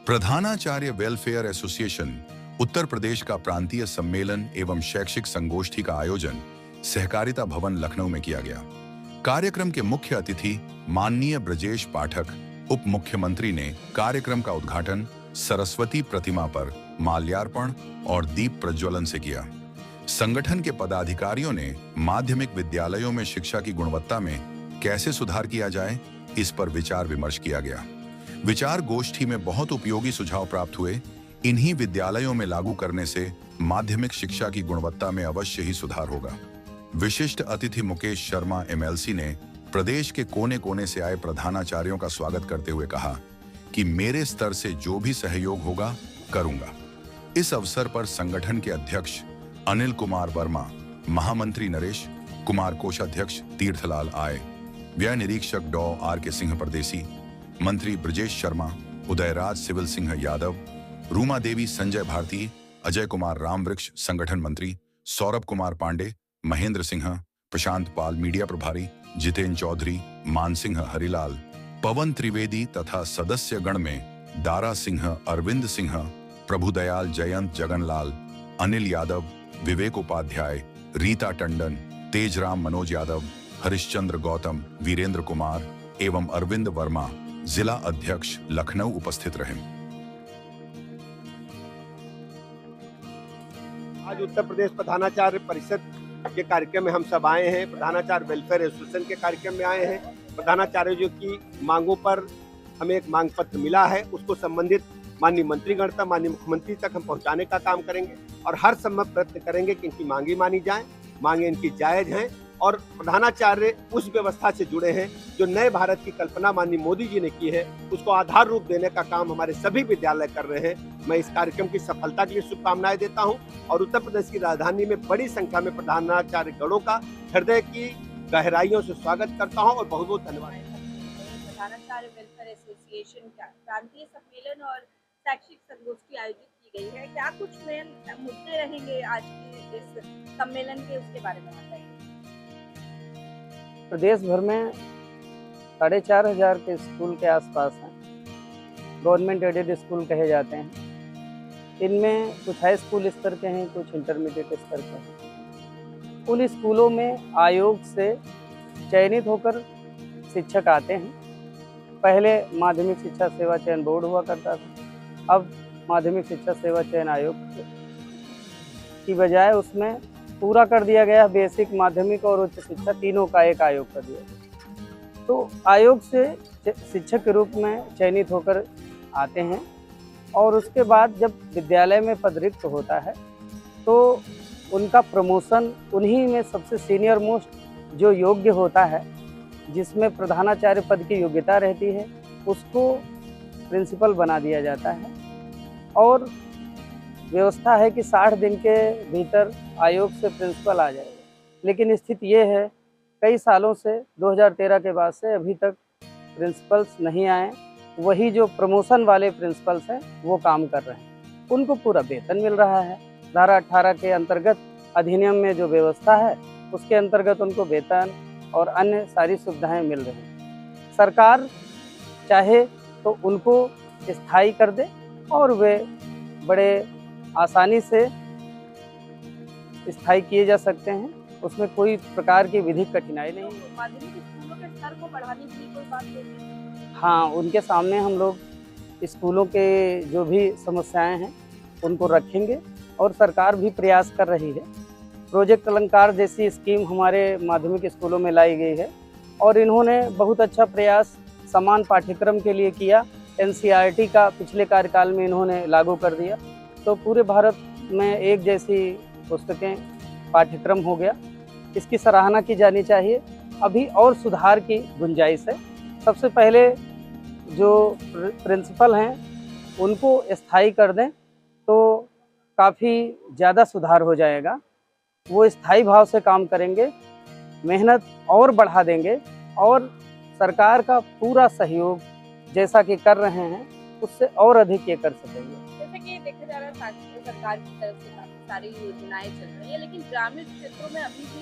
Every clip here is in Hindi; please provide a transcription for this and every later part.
प्रधानाचार्य वेलफेयर एसोसिएशन उत्तर प्रदेश का प्रांतीय सम्मेलन एवं शैक्षिक संगोष्ठी का आयोजन सहकारिता भवन लखनऊ में किया गया। कार्यक्रम के मुख्य अतिथि माननीय ब्रजेश पाठक उप मुख्यमंत्री ने कार्यक्रम का उद्घाटन सरस्वती प्रतिमा पर माल्यार्पण और दीप प्रज्वलन से किया। संगठन के पदाधिकारियों ने माध्यमिक विद्यालयों में शिक्षा की गुणवत्ता में कैसे सुधार किया जाए, इस पर विचार विमर्श किया गया। विचार गोष्ठी में बहुत उपयोगी सुझाव प्राप्त हुए। इन्हीं विद्यालयों में लागू करने से माध्यमिक शिक्षा की गुणवत्ता में अवश्य ही सुधार होगा। विशिष्ट अतिथि मुकेश शर्मा एमएलसी ने प्रदेश के कोने कोने से आए प्रधानाचार्यों का स्वागत करते हुए कहा कि मेरे स्तर से जो भी सहयोग होगा करूंगा। इस अवसर पर संगठन के अध्यक्ष अनिल कुमार वर्मा, महामंत्री नरेश कुमार, कोषाध्यक्ष तीर्थलाल आय, व्यय निरीक्षक डॉ आर के सिंह परदेसी, मंत्री ब्रजेश शर्मा, उदयराज सिविल सिंह यादव, रूमा देवी, संजय भारती, अजय कुमार रामवृक्ष संगठन मंत्री, सौरभ कुमार पांडे, महेंद्र सिंह, प्रशांत पाल मीडिया प्रभारी, जितेंद्र चौधरी, मानसिंह हरिलाल, पवन त्रिवेदी तथा सदस्य गण में दारा सिंह, अरविंद सिंह, प्रभुदयाल, जयंत जगनलाल, अनिल यादव, विवेक उपाध्याय, रीता टंडन, तेजराम, मनोज यादव, हरिश्चंद्र गौतम, वीरेंद्र कुमार एवं अरविंद वर्मा जिला अध्यक्ष लखनऊ उपस्थित रहे। आज उत्तर प्रदेश प्रधानाचार्य परिषद के कार्यक्रम में हम सब आए हैं। प्रधानाचार्य वेलफेयर एसोसिएशन के कार्यक्रम में आए हैं। प्रधानाचार्यों की मांगों पर हमें एक मांग पत्र मिला है, उसको संबंधित माननीय मंत्रीगण तक, माननीय मुख्यमंत्री तक हम पहुंचाने का काम करेंगे और हर संभव प्रयत्न करेंगे कि इनकी मांगे मानी जाएं। मांगे इनकी जायज हैं और प्रधानाचार्य उस व्यवस्था से जुड़े हैं जो नए भारत की कल्पना माननीय मोदी जी ने की है, उसको आधार रूप देने का काम हमारे सभी विद्यालय कर रहे हैं। मैं इस कार्यक्रम की सफलता के लिए शुभकामनाएं देता हूं और उत्तर प्रदेश की राजधानी में बड़ी संख्या में प्रधानाचार्य गणों का हृदय की गहराइयों से स्वागत करता हूं और बहुत बहुत धन्यवाद। प्रधानाचार्य वेलफेयर एसोसिएशन का प्रांतीय सम्मेलन और शैक्षिक संगोष्ठी आयोजित की गई है। क्या कुछ मेन मुद्दे रहेंगे आज के इस सम्मेलन के, उसके बारे में बताइए। प्रदेश भर में 4,500 के स्कूल के आसपास हैं, गवर्नमेंट एडेड स्कूल कहे जाते हैं। इनमें कुछ हाई स्कूल स्तर के हैं, कुछ इंटरमीडिएट स्तर के हैं। उन स्कूलों में आयोग से चयनित होकर शिक्षक आते हैं। पहले माध्यमिक शिक्षा सेवा चयन बोर्ड हुआ करता था, अब माध्यमिक शिक्षा सेवा चयन आयोग की बजाय उसमें पूरा कर दिया गया। बेसिक, माध्यमिक और उच्च शिक्षा तीनों का एक आयोग कर दिया गया। तो आयोग से शिक्षक के रूप में चयनित होकर आते हैं और उसके बाद जब विद्यालय में पद रिक्त होता है तो उनका प्रमोशन उन्हीं में सबसे सीनियर मोस्ट जो योग्य होता है, जिसमें प्रधानाचार्य पद की योग्यता रहती है, उसको प्रिंसिपल बना दिया जाता है। और व्यवस्था है कि 60 दिन के भीतर आयोग से प्रिंसिपल आ जाएगा। लेकिन स्थिति ये है, कई सालों से 2013 के बाद से अभी तक प्रिंसिपल्स नहीं आए। वही जो प्रमोशन वाले प्रिंसिपल्स हैं वो काम कर रहे हैं, उनको पूरा वेतन मिल रहा है। धारा 18 के अंतर्गत अधिनियम में जो व्यवस्था है उसके अंतर्गत उनको वेतन और अन्य सारी सुविधाएं मिल रही हैं। सरकार चाहे तो उनको स्थायी कर दे और वे बड़े आसानी से स्थायी किए जा सकते हैं, उसमें कोई प्रकार की विधिक कठिनाई नहीं है। माध्यमिक स्कूलों के स्तर को बढ़ाने के लिए कोई बात होगी? हाँ, उनके सामने हम लोग स्कूलों के जो भी समस्याएं हैं उनको रखेंगे और सरकार भी प्रयास कर रही है। प्रोजेक्ट अलंकार जैसी स्कीम हमारे माध्यमिक स्कूलों में लाई गई है और इन्होंने बहुत अच्छा प्रयास समान पाठ्यक्रम के लिए किया। एनसीईआरटी का पिछले कार्यकाल में इन्होंने लागू कर दिया, तो पूरे भारत में एक जैसी पुस्तकें पाठ्यक्रम हो गया। इसकी सराहना की जानी चाहिए। अभी और सुधार की गुंजाइश है। सबसे पहले जो प्रिंसिपल हैं उनको स्थायी कर दें तो काफ़ी ज़्यादा सुधार हो जाएगा। वो स्थायी भाव से काम करेंगे, मेहनत और बढ़ा देंगे और सरकार का पूरा सहयोग जैसा कि कर रहे हैं उससे और अधिक ये कर सकेंगे। जैसे कि देखा जा रहा है सरकार की तरफ से काफी सारी योजनाएं चल रही है, लेकिन ग्रामीण क्षेत्रों में अभी भी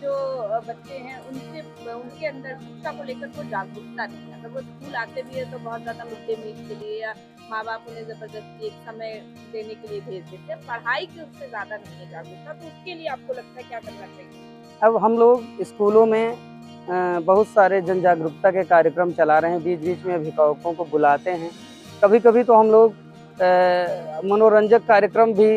जो बच्चे हैं उनके अंदर शिक्षा को लेकर कोई जागरूकता नहीं है। अगर वो स्कूल आते भी है तो बहुत ज़्यादा मिड डे मील के लिए या माँ बाप उन्हें ज़बरदस्ती एक समय देने के लिए भेज देते हैं। पढ़ाई की उससे ज़्यादा नहीं है जागरूकता, तो उसके लिए आपको लगता है क्या करना चाहिए? अब हम लोग स्कूलों में बहुत सारे जन जागरूकता के कार्यक्रम चला रहे हैं, बीच बीच में अभिभावकों को बुलाते हैं। कभी कभी तो हम लोग मनोरंजक कार्यक्रम भी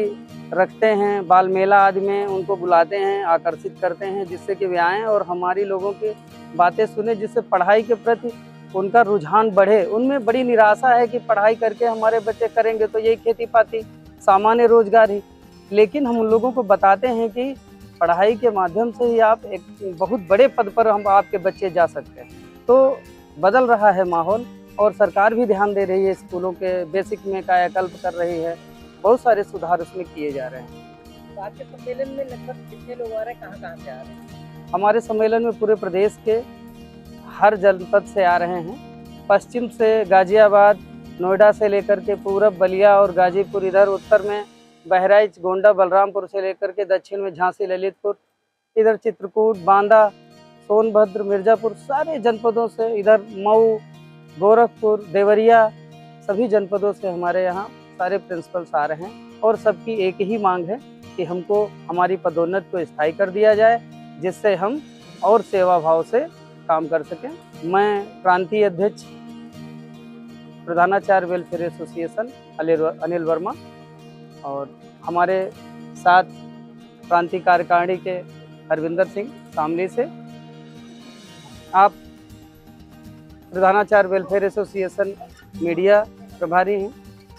रखते हैं, बाल मेला आदि में उनको बुलाते हैं, आकर्षित करते हैं, जिससे कि वे आएँ और हमारी लोगों की बातें सुने, जिससे पढ़ाई के प्रति उनका रुझान बढ़े। उनमें बड़ी निराशा है कि पढ़ाई करके हमारे बच्चे करेंगे तो यही खेती पाती, सामान्य रोजगार ही। लेकिन हम उन लोगों को बताते हैं कि पढ़ाई के माध्यम से ही आप एक बहुत बड़े पद पर हम आपके बच्चे जा सकते हैं। तो बदल रहा है माहौल और सरकार भी ध्यान दे रही है, स्कूलों के बेसिक में कायाकल्प कर रही है, बहुत सारे सुधार उसमें किए जा रहे हैं। तो आज के सम्मेलन में लगभग कितने लोग आ रहे हैं, कहाँ से आ रहे हैं? हमारे सम्मेलन में पूरे प्रदेश के हर जनपद से आ रहे हैं। पश्चिम से गाजियाबाद, नोएडा से लेकर के पूरब बलिया और गाजीपुर, इधर उत्तर में बहराइच, गोंडा, बलरामपुर से लेकर के दक्षिण में झांसी, ललितपुर, इधर चित्रकूट, बांदा, सोनभद्र, मिर्जापुर, सारे जनपदों से, इधर मऊ, गोरखपुर, देवरिया, सभी जनपदों से हमारे यहाँ सारे प्रिंसिपल्स आ रहे हैं। और सबकी एक ही मांग है कि हमको हमारी पदोन्नति को स्थायी कर दिया जाए, जिससे हम और सेवा भाव से काम कर सकें। मैं प्रांतीय अध्यक्ष प्रधानाचार्य वेलफेयर एसोसिएशन अनिल वर्मा और हमारे साथ प्रांतीय कार्यकारिणी के हरविंदर सिंह शामली से। आप प्रधानाचार्य वेलफेयर एसोसिएशन मीडिया प्रभारी हैं,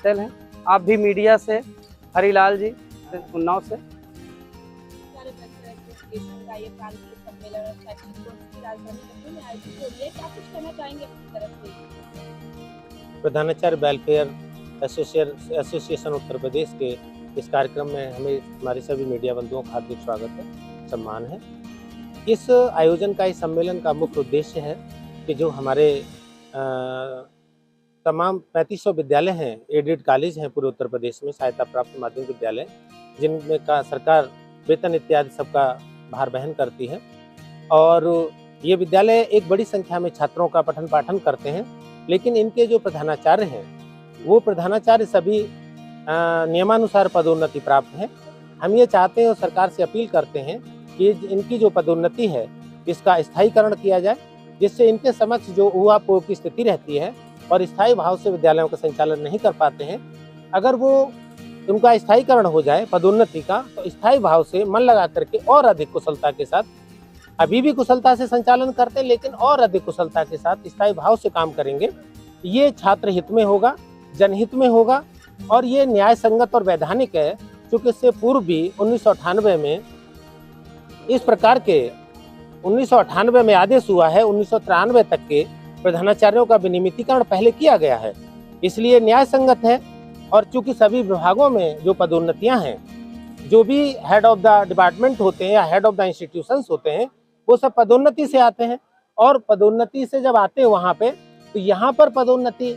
सेल हैं। आप भी मीडिया से हरिलाल जी उन्नाव से। एसोसिएशन का ये प्रांतीय सम्मेलन और शैक्षिक कोर्स की राजधानी लखनऊ में आयोजित हो रही है, क्या कुछ कहना चाहेंगे अपनी तरफ से? प्रधानाचार्य वेलफेयर एसोसिएशन उत्तर प्रदेश के इस कार्यक्रम में हमारे सभी मीडिया बंधुओं का हार्दिक स्वागत है, सम्मान है। इस आयोजन का, इस सम्मेलन का मुख्य उद्देश्य है कि जो हमारे तमाम 3500 विद्यालय हैं, एडेड कॉलेज हैं पूरे उत्तर प्रदेश में, सहायता प्राप्त माध्यमिक विद्यालय, जिनमें का सरकार वेतन इत्यादि सबका भार वहन करती है। और ये विद्यालय एक बड़ी संख्या में छात्रों का पठन पाठन करते हैं, लेकिन इनके जो प्रधानाचार्य हैं वो प्रधानाचार्य सभी नियमानुसार पदोन्नति प्राप्त हैं। हम ये चाहते हैं और सरकार से अपील करते हैं कि इनकी जो पदोन्नति है इसका स्थायीकरण किया जाए, जिससे इनके समक्ष जो ऊहापोह की स्थिति रहती है और स्थायी भाव से विद्यालयों का संचालन नहीं कर पाते हैं, अगर वो उनका स्थायीकरण हो जाए पदोन्नति का, तो स्थायी भाव से मन लगा करके और अधिक कुशलता के साथ, अभी भी कुशलता से संचालन करते हैं लेकिन और अधिक कुशलता के साथ स्थायी भाव से काम करेंगे। ये छात्र हित में होगा, जनहित में होगा और ये न्याय संगत और वैधानिक है, क्योंकि इससे पूर्व भी 1998 में इस प्रकार के 1998 में आदेश हुआ है, 1993 तक के प्रधानाचार्यों का विनियमितीकरण पहले किया गया है, इसलिए न्याय संगत है। और चूंकि सभी विभागों में जो पदोन्नतियां हैं, जो भी हेड ऑफ द डिपार्टमेंट होते हैं या हेड ऑफ द इंस्टीट्यूशंस होते हैं, वो सब पदोन्नति से आते हैं। और पदोन्नति से जब आते हैं वहाँ पे, तो यहाँ पर पदोन्नति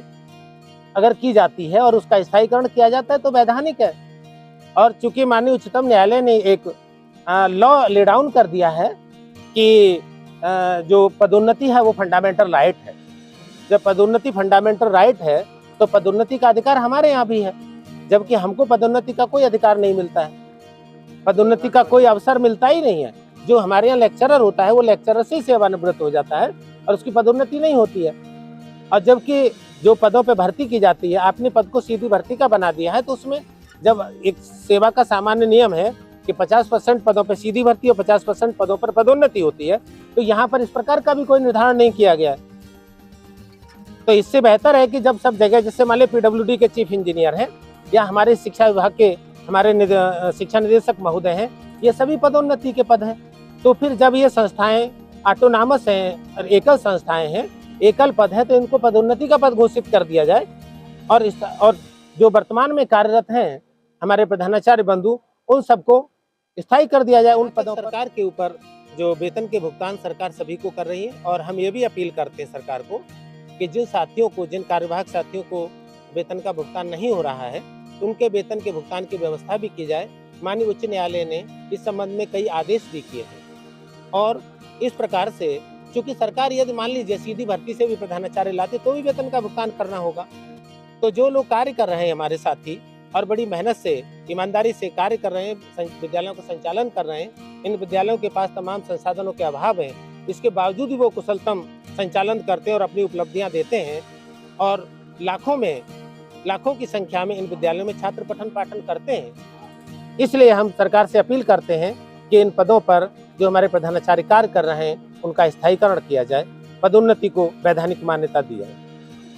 अगर की जाती है और उसका स्थायीकरण किया जाता है तो वैधानिक है। और चूंकि माननीय उच्चतम न्यायालय ने एक लॉ ले डाउन कर दिया है कि जो पदोन्नति है वो फंडामेंटल राइट है। जब पदोन्नति फंडामेंटल राइट है तो पदोन्नति का अधिकार हमारे यहाँ भी है, जबकि हमको पदोन्नति का कोई अधिकार नहीं मिलता है, पदोन्नति का कोई अवसर मिलता ही नहीं है। जो हमारे यहाँ लेक्चरर होता है वो लेक्चरर से ही सेवानिवृत्त हो जाता है और उसकी पदोन्नति नहीं होती है। और जबकि जो पदों पे भर्ती की जाती है, आपने पद को सीधी भर्ती का बना दिया है, तो उसमें जब एक सेवा का सामान्य नियम है कि 50% पदों पर सीधी भर्ती और 50% पदों पर पदोन्नति होती है, तो यहाँ पर इस प्रकार का भी कोई निर्धारण नहीं किया गया है। तो इससे बेहतर है कि जब सब जगह, जैसे मान लीजिए PWD के चीफ इंजीनियर हैं या हमारे शिक्षा विभाग के हमारे शिक्षा निदेशक महोदय हैं, ये सभी पदोन्नति के पद हैं। तो फिर जब ये संस्थाएं ऑटोनॉमस हैं और एकल संस्थाएं हैं, एकल पद है, तो इनको पदोन्नति का पद घोषित कर दिया जाए। और जो वर्तमान में कार्यरत हैं हमारे प्रधानाचार्य बंधु, उन सबको स्थायी कर दिया जाए उन पदों पर। सरकार के ऊपर जो वेतन के भुगतान सरकार सभी को कर रही है, और हम ये भी अपील करते हैं सरकार को कि जिन साथियों को, जिन कार्यवाहक साथियों को वेतन का भुगतान नहीं हो रहा है, उनके वेतन के भुगतान की व्यवस्था भी की जाए। माननीय उच्च न्यायालय ने इस संबंध में कई आदेश भी किए हैं। और इस प्रकार से चूंकि सरकार यदि मान लीजिए सीधी भर्ती से भी प्रधानाचार्य लाते तो भी वेतन का भुगतान करना होगा। तो जो लोग कार्य कर रहे हैं हमारे साथी और बड़ी मेहनत से ईमानदारी से कार्य कर रहे हैं, विद्यालयों का संचालन कर रहे हैं, इन विद्यालयों के पास तमाम संसाधनों के अभाव है, इसके बावजूद भी वो कुशलतम संचालन करते हैं और अपनी उपलब्धियां देते हैं और लाखों की संख्या में इन विद्यालयों में छात्र पठन पाठन करते हैं। इसलिए हम सरकार से अपील करते हैं कि इन पदों पर जो हमारे प्रधानाचार्य कार्य कर रहे हैं उनका स्थायीकरण किया जाए, पदोन्नति को वैधानिक मान्यता दी जाए।